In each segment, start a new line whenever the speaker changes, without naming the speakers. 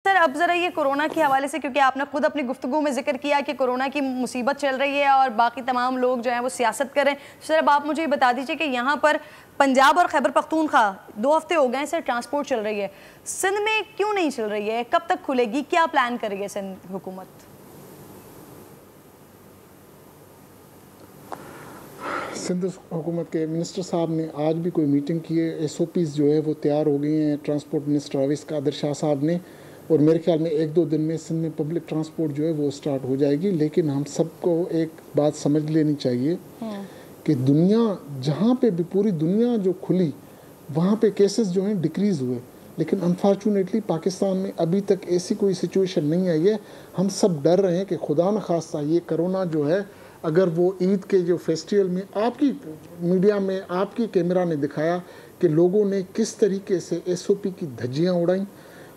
Sir अब ज़रा ये कोरोना के हवाले से, क्योंकि आपने खुद अपनी गुफ्तगू में जिक्र किया कि कोरोना की मुसीबत चल रही है और बाकी तमाम लोग जो हैं वो सियासत करें, सर अब आप मुझे ये बता दीजिए कि यहाँ पर पंजाब और खैबर पख्तूनख्वा 2 हफ्ते हो गए सर ट्रांसपोर्ट चल रही है, सिंध में क्यों नहीं चल रही है, कब तक खुलेगी, क्या प्लान कर रही है सिंध हुकूमत?
सिंध हुकूमत के मिनिस्टर साहब ने आज भी कोई मीटिंग की है, SOPs जो है वो तैयार हो गई हैं ट्रांसपोर्ट मिनिस्टर अवैस कादिर शाह साहब ने, और मेरे ख्याल में 1-2 दिन में सिंध में पब्लिक ट्रांसपोर्ट जो है वो स्टार्ट हो जाएगी। लेकिन हम सबको एक बात समझ लेनी चाहिए कि दुनिया जहाँ पे भी, पूरी दुनिया जो खुली वहाँ पे केसेस जो हैं डिक्रीज़ हुए, लेकिन अनफॉर्चुनेटली पाकिस्तान में अभी तक ऐसी कोई सिचुएशन नहीं आई है। हम सब डर रहे हैं कि खुदा न खास्ता ये कोरोना जो है अगर वो ईद के जो फेस्टिवल में, आपकी मीडिया में, आपकी कैमरा ने दिखाया कि लोगों ने किस तरीके से SOP की धज्जियाँ उड़ाई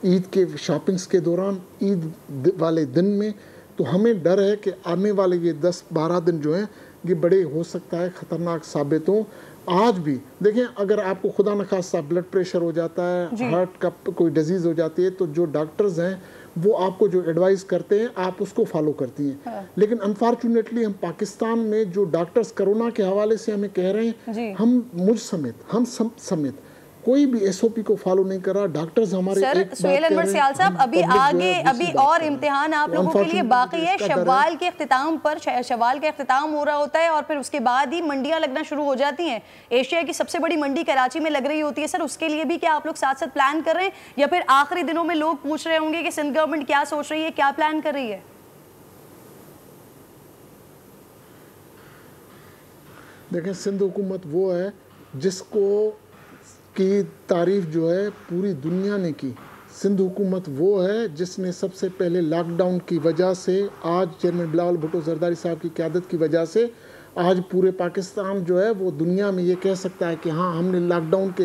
ईद के शॉपिंग्स के दौरान, ईद वाले दिन में, तो हमें डर है कि आने वाले ये 10-12 दिन जो हैं ये बड़े हो सकता है ख़तरनाक साबित हों। आज भी देखें, अगर आपको खुदा न खास्ता ब्लड प्रेशर हो जाता है, हार्ट का कोई डिजीज़ हो जाती है, तो जो डॉक्टर्स हैं वो आपको जो एडवाइस करते हैं आप उसको फॉलो करती हैं। लेकिन अनफॉर्चुनेटली हम पाकिस्तान में जो डॉक्टर्स कोरोना के हवाले से हमें कह रहे हैं, हम मुझ समेत, हम समेत कोई भी SOP को फॉलो नहीं कर रहा। डॉक्टर्स हमारे
सर सुहेल अनवर सियाल साहब, अभी आगे अभी और इम्तिहान आप लोगों के लिए बाकी है। शवाल के इख्तिताम पर, शवाल का इख्तिताम हो रहा होता है और फिर उसके बाद ही मंडियां लगना शुरू हो जाती हैं। एशिया की सबसे बड़ी मंडी कराची में लग रही होती है। सर उसके लिए भी क्या आप लोग साथ साथ प्लान कर रहे हैं, या फिर आखिरी दिनों में लोग पूछ रहे होंगे कि सिंध गवर्नमेंट क्या सोच रही है, क्या प्लान कर रही है?
देखें, सिंध हुकूमत वो है जिसको की तारीफ जो है पूरी दुनिया ने की। सिंध हुकूमत वो है जिसने सबसे पहले लॉकडाउन की वजह से, आज चेयरमैन बिलावल भुट्टो जरदारी साहब की क़यादत की वजह से आज पूरे पाकिस्तान जो है वो दुनिया में ये कह सकता है कि हाँ, हमने लॉकडाउन के,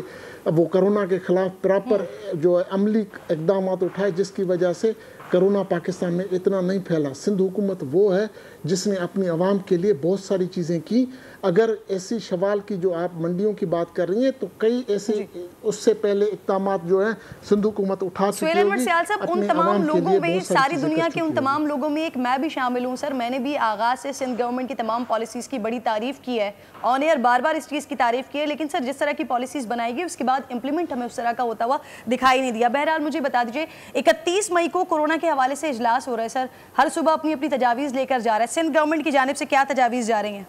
वो कोरोना के ख़िलाफ़ प्रॉपर जो है अमली इक़दाम उठाए, जिसकी वजह से कोरोना पाकिस्तान में इतना नहीं फैला। सिंध हुकूमत वो है जिसने अपनी आवाम के लिए बहुत सारी चीज़ें की। अगर ऐसी शवाल की जो आप मंडियों की बात कर रही हैं, तो कई ऐसे उससे पहले इक़दामात जो है सिंध हुकूमत उठा चुकी है।
उन तमाम लोगों में, सारी दुनिया के उन तमाम लोगों में एक मैं भी शामिल हूँ सर। मैंने भी आगाज़ से सिंध गवर्नमेंट की तमाम पॉलिसीज़ की बड़ी तारीफ़ की है, ऑन एयर बार बार इस चीज़ की तारीफ़ की है, लेकिन सर जिस तरह की पॉलिसीज़ बनाएगी उसके बाद इंप्लीमेंट हमें उस तरह का होता हुआ दिखाई नहीं दिया। बहरहाल मुझे बता दीजिए, 31 मई को कोरोना के हवाले से इजलास हो रहा है सर, हर सुबह अपनी अपनी तजावीज़ लेकर जा रहा है। सिंध गवर्नमेंट की जानिब से क्या तजावीज़ जा रही हैं?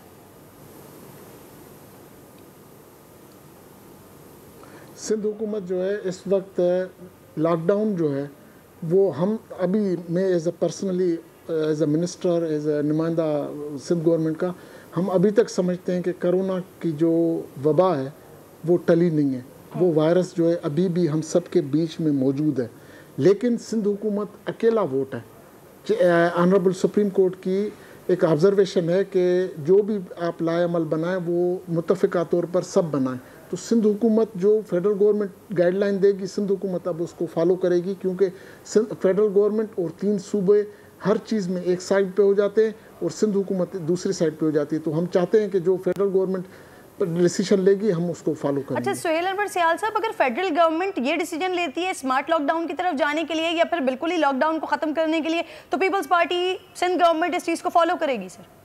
सिंध हुकूमत जो है इस वक्त लॉकडाउन जो है वो, हम अभी मैं as a personally, as a minister, as a नुमाइंदा सिंध गवर्नमेंट का, हम अभी तक समझते हैं कि कोरोना की जो वबा है वो टली नहीं है। वो वायरस जो है अभी भी हम सब के बीच में मौजूद है। लेकिन सिंध हुकूमत अकेला वोट है। ऑनरेबल सुप्रीम कोर्ट की एक ऑब्जर्वेशन है कि जो भी आप लाएअमल बनाएं वो मुत्तफ़िक़ा तौर पर सब बनाएं। तो सिंध हुकूमत जो फेडरल गवर्नमेंट गाइडलाइन देगी, सिंध हुकूमत अब उसको फॉलो करेगी, क्योंकि फेडरल गवर्नमेंट और 3 सूबे हर चीज़ में एक साइड पे हो जाते हैं और सिंध हुकूमत दूसरी साइड पे हो जाती है। तो हम चाहते हैं कि जो फेडरल गवर्नमेंट डिसीजन लेगी हम उसको फॉलो करेंगे।
अच्छा सुहेल अनवर सियाल साहब, अगर फेडरल गवर्नमेंट ये डिसीजन लेती है स्मार्ट लॉकडाउन की तरफ जाने के लिए या फिर बिल्कुल ही लॉकडाउन को ख़त्म करने के लिए, तो पीपल्स पार्टी सिंध गवर्नमेंट इस चीज़ को फॉलो करेगी सर?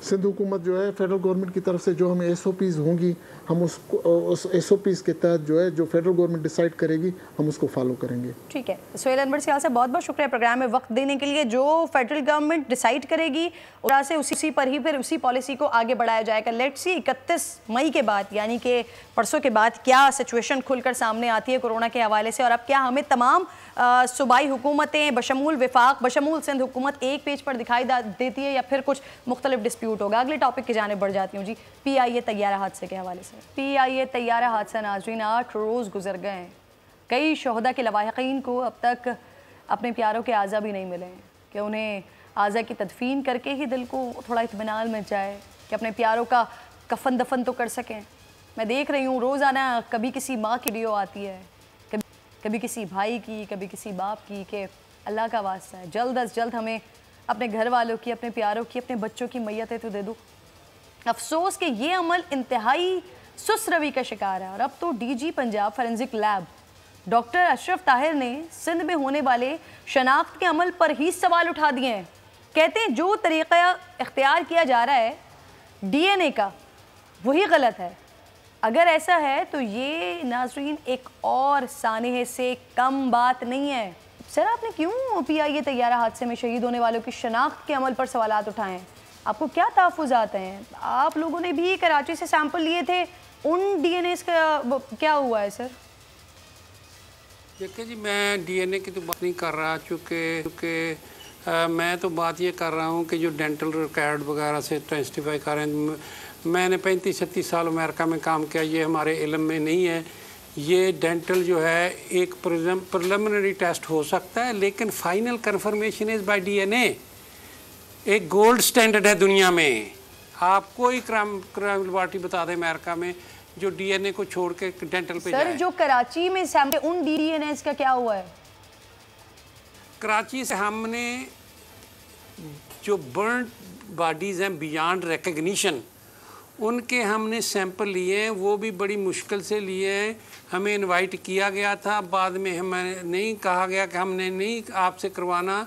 सिंध हुकूमत जो है फेडरल गवर्नमेंट की तरफ से जो हमें SOPs होंगी, हम उसको उस SOPs के तहत जो है जो फेडरल गवर्नमेंट डिसाइड करेगी हम उसको फॉलो करेंगे।
ठीक है, सुहेल अनवर सियाल साहब बहुत बहुत शुक्रिया प्रोग्राम में वक्त देने के लिए। जो फेडरल गवर्नमेंट डिसाइड करेगी और से उसी पर ही फिर उसी पॉलिसी को आगे बढ़ाया जाएगा। लेट्स सी 31 मई के बाद, यानी कि परसों के बाद, क्या सिचुएशन खुलकर सामने आती है कोरोना के हवाले से, और अब क्या हमें तमाम सूबाई हुकूमतें बशमूल विफाक, बशमूल सिंध हुकूमत एक पेज पर दिखाई देती है, या फिर कुछ मुख्तलिफ डिस्प्यूट होगा। अगले टॉपिक की जाने बढ़ जाती हूँ जी, PIA तैयारा हादसे के हवाले से। PIA तैयारा हादसा नाज़रीन, 8 रोज़ गुजर गए हैं। कई शोहदा के लवाहिकीन को अब तक अपने प्यारों के आज़ा भी नहीं मिले हैं कि उन्हें आज़ा की तदफीन करके ही दिल को थोड़ा इत्मीनान मिल जाए कि अपने प्यारों का कफन दफन तो कर सकें। मैं देख रही हूँ रोज़ाना कभी किसी माँ की वीडियो आती है, कभी किसी भाई की, कभी किसी बाप की, कि अल्लाह का वास्ता है जल्द अज जल्द हमें अपने घर वालों की, अपने प्यारों की, अपने बच्चों की मैयतें तो दे दो। अफसोस कि ये अमल इंतहाई सुस्त रवि का शिकार है। और अब तो DG Punjab forensic lab doctor Ashraf Tahir ने सिंध में होने वाले शनाख्त के अमल पर ही सवाल उठा दिए हैं। कहते हैं जो तरीक़ा इख्तियार किया जा रहा है डीएनए का वही गलत है। अगर ऐसा है तो ये नाज़रीन एक और सानहे से कम बात नहीं है। सर आपने क्यों पीआईए तैयारा हादसे में शहीद होने वालों की शनाख्त के अमल पर सवालात उठाए हैं? आपको क्या तहफ़्फ़ुज़ात हैं? आप लोगों ने भी कराची से सैंपल लिए थे, उन डीएनए का क्या हुआ है सर?
देखिए जी, मैं डीएनए की तो बात नहीं कर रहा, चूँकि मैं तो बात ये कर रहा हूँ कि जो डेंटल रिकॉर्ड वगैरह से टेस्टिफाई कर रहे हैं। मैंने 35-36 साल अमेरिका में काम किया, ये हमारे इल्म में नहीं है। ये डेंटल जो है एक प्रिलिमिनरी टेस्ट हो सकता है, लेकिन final confirmation is by DNA. एक गोल्ड स्टैंडर्ड है दुनिया में। आप कोई क्राइम लेबॉरेटरी बता दें अमेरिका में जो डीएनए को छोड़ के डेंटल पे
सर जो कराची में सैंपल उन डीएनए का क्या हुआ है?
कराची से हमने जो बर्न बॉडीज़ हैं बियॉन्ड रिकग्निशन, उनके हमने सैंपल लिए हैं। वो भी बड़ी मुश्किल से लिए हैं। हमें इनवाइट किया गया था, बाद में हमें नहीं कहा गया कि हमने नहीं आपसे करवाना।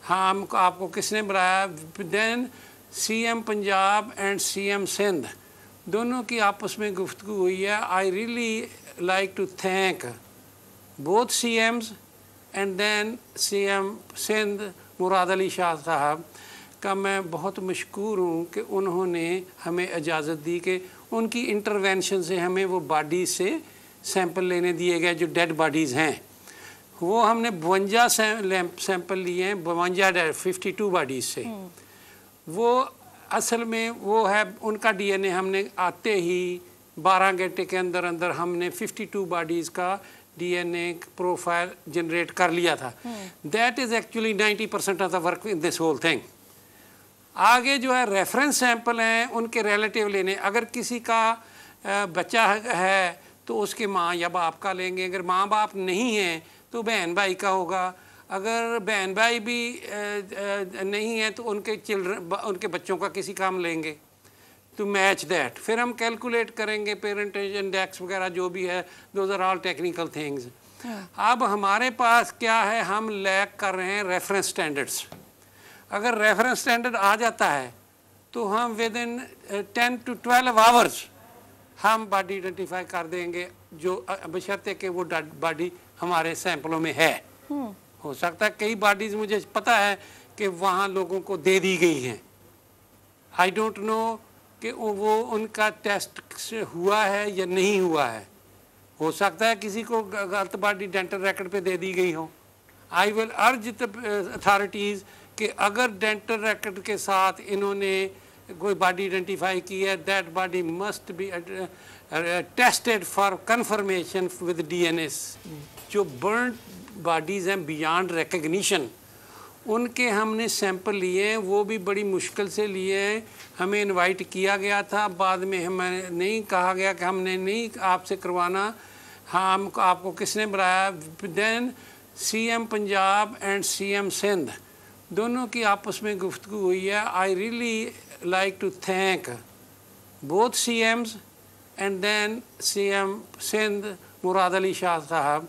हाँ, हम आपको किसने बुलाया? Then CM Punjab and CM Sindh दोनों की आपस में गुफ्तगू हुई है। I really like to thank both CMs and then CM Sindh Murad Ali Shah साहब का मैं बहुत मशकूर हूँ कि उन्होंने हमें इजाज़त दी कि उनकी इंटरवेंशन से हमें वो बॉडी से सैंपल लेने दिए गए जो डेड बॉडीज़ हैं। वो हमने 52 सैंपल लिए हैं, 52 बॉडीज़ से। वो असल में वो है उनका डीएनए हमने आते ही 12 घंटे के अंदर अंदर हमने 52 बॉडीज़ का डीएनए प्रोफाइल जनरेट कर लिया था। That is actually 90% of the work in this whole thing. आगे जो है रेफरेंस सैंपल हैं उनके रिलेटिव लेने। अगर किसी का बच्चा है तो उसके माँ या बाप का लेंगे। अगर माँ बाप नहीं है तो बहन भाई का होगा। अगर बहन भाई भी नहीं है तो उनके बच्चों का किसी काम लेंगे टू मैच दैट। फिर हम कैलकुलेट करेंगे पेरेंटेज इंडेक्स वगैरह जो भी है, those are all technical things. अब हमारे पास क्या है, हम लैक कर रहे हैं रेफरेंस स्टैंडर्ड्स। अगर रेफरेंस स्टैंडर्ड आ जाता है तो हम विद इन 10 to 12 आवर्स हम बॉडी आइडेंटिफाई कर देंगे, जो बशर्ते कि वो बॉडी हमारे सैंपलों में है। हो सकता है कई बॉडीज़ मुझे पता है कि वहाँ लोगों को दे दी गई हैं। आई डोंट नो कि वो उनका टेस्ट से हुआ है या नहीं हुआ है। हो सकता है किसी को गलत बॉडी डेंटल रिकॉर्ड पे दे दी गई हो। आई विल अर्ज द अथॉरिटीज़ कि अगर डेंटल रिकॉर्ड के साथ इन्होंने कोई बॉडी आइडेंटिफाई की है, that body must be tested for confirmation with DNA. जो बर्न बॉडीज़ हैं बियॉन्ड रिकग्निशन, उनके हमने सैंपल लिए हैं। वो भी बड़ी मुश्किल से लिए हैं। हमें इनवाइट किया गया था, बाद में हमें नहीं कहा गया कि हमने नहीं आपसे करवाना। हाँ, हम आपको किसने बुलाया? Then CM Punjab and CM Sindh दोनों की आपस में गुफ्तगू हुई है। I really like to thank both CMs and then CM Sindh Murad Ali Shah साहब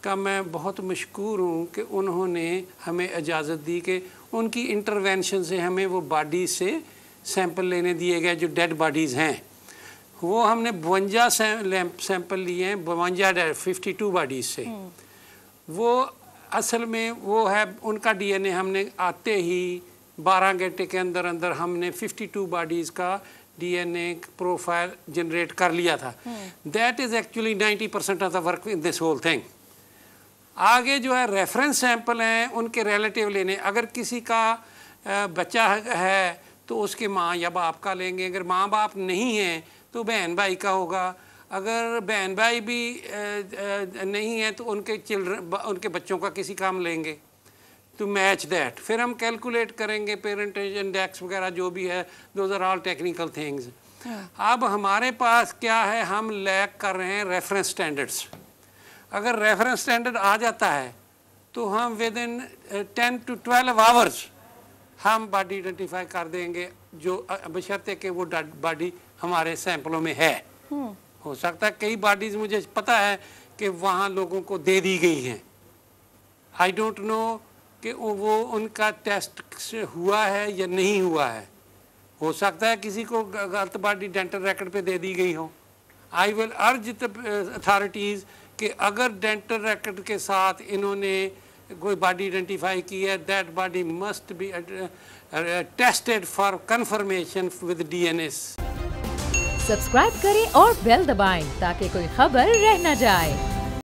का मैं बहुत मशकूर हूँ कि उन्होंने हमें इजाज़त दी कि उनकी इंटरवेंशन से हमें वो बॉडी से सैंपल लेने दिए गए जो डेड बॉडीज़ हैं। वो हमने 52 सैंपल लिए हैं, 52 बॉडीज़ से। वो असल में वो है उनका डीएनए हमने आते ही 12 घंटे के अंदर अंदर हमने 52 बॉडीज़ का डीएनए प्रोफाइल जनरेट कर लिया था। That is actually 90% of the work in this whole thing. आगे जो है रेफरेंस सैंपल हैं उनके रिलेटिव लेने। अगर किसी का बच्चा है तो उसके माँ या बाप का लेंगे। अगर माँ बाप नहीं है तो बहन भाई का होगा। अगर बहन भाई भी नहीं है तो उनके बच्चों का किसी काम लेंगे टू मैच दैट। फिर हम कैलकुलेट करेंगे पेरेंटेज इंडेक्स वगैरह जो भी है, those are all technical things. अब हमारे पास क्या है, हम लैक कर रहे हैं रेफरेंस स्टैंडर्ड्स। अगर रेफरेंस स्टैंडर्ड आ जाता है तो हम विद इन 10 to 12 आवर्स हम बॉडी आइडेंटिफाई कर देंगे, जो बशर्ते कि वो बॉडी हमारे सैंपलों में है। हो सकता है कई बॉडीज़ मुझे पता है कि वहाँ लोगों को दे दी गई हैं। आई डोंट नो कि वो उनका टेस्ट हुआ है या नहीं हुआ है। हो सकता है किसी को गलत बॉडी डेंटल रिकॉर्ड पे दे दी गई हो। आई विल अर्ज द अथॉरिटीज़ कि अगर डेंटल रिकॉर्ड के साथ इन्होंने कोई बॉडी आइडेंटिफाई की है, that body must be tested for confirmation with DNA।
Subscribe करें और बेल दबाएं ताकि कोई खबर रह न जाए।